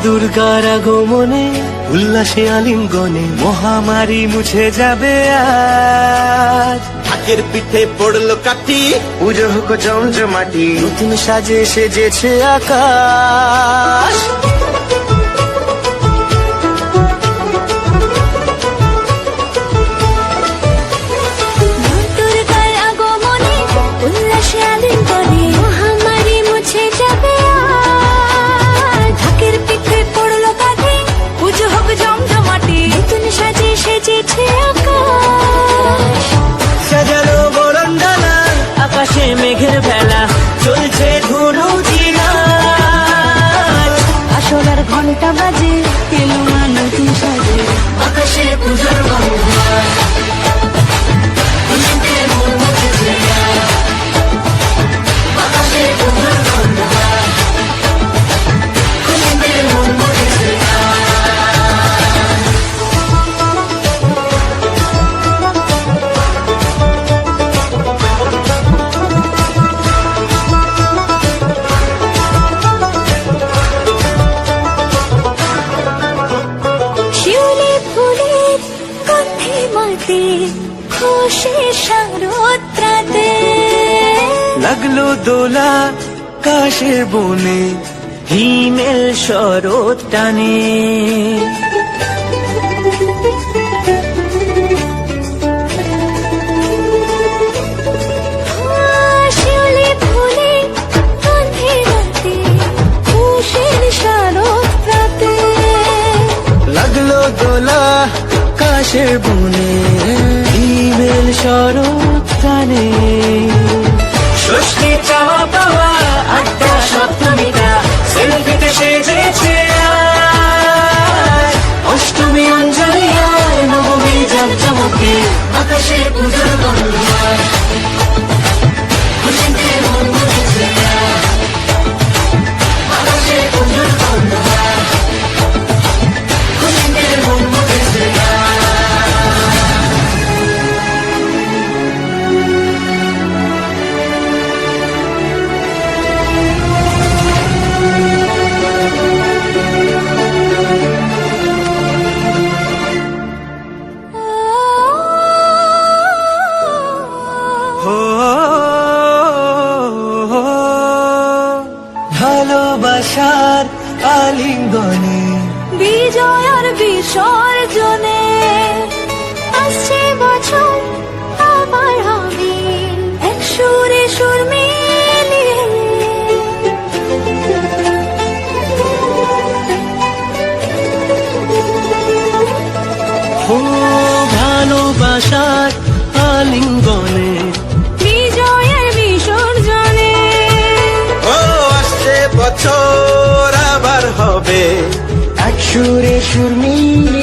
দুর্গার আগমনে উল্লাসে আলিঙ্গনে মহামারী মুছে যাবে আজ। ঢাকের পিঠে পড়লো কাঠি, পুজো হোক জমজমাটি, নতুন সাজে সেজেছে আকাশ। সাজানো বরণডালা, আকাশে মেঘের ভেলা, চলছে ধুনু জিনাচ। আসলার ঘন্টা বাজে, এলো না নতুন সাজে, আকাশে পুজোর বন্ধন, খুশিতে মন মুছেছে আজ। আকাশে পুজোর বন্ধন, খুশিতে মন মুছেছে আজ। শিউলি ফুলের গন্ধে মাতে, খুশি শারদরাতে। লাগলো দোলা কাশের বনে, হিমেল শরৎ টানে। শিউলি ফুলের গন্ধে মাতে, খুশির শারদরাতে। লাগলো দোলা কাশের বনে, হিমেল শরৎ টানে। ষষ্ঠী চাওয়া পাওয়া আড্ডা সপ্তমীটা সেলফিতে সেজেছে আজ। অষ্টমী অঞ্জলি আর নবমী জমজমকে, আকাশে পুজোর বন্ধন, খুশিতে মন মুছেছে আজ। আকাশে পুজোর বন্ধন, খুশিতে মন মুছেছে আজ। ভালোবাসার আলিঙ্গনে, বিজয় আর বিসর্জনে, আসছে বছর আবার হবে এক সুরে সুর মিলিয়ে। ও ভালোবাসার আলিঙ্গনে, বিজয় আর বিসর্জনে, ও আসছে বছর আবার হবে এক সুরে সুর মিলিয়ে।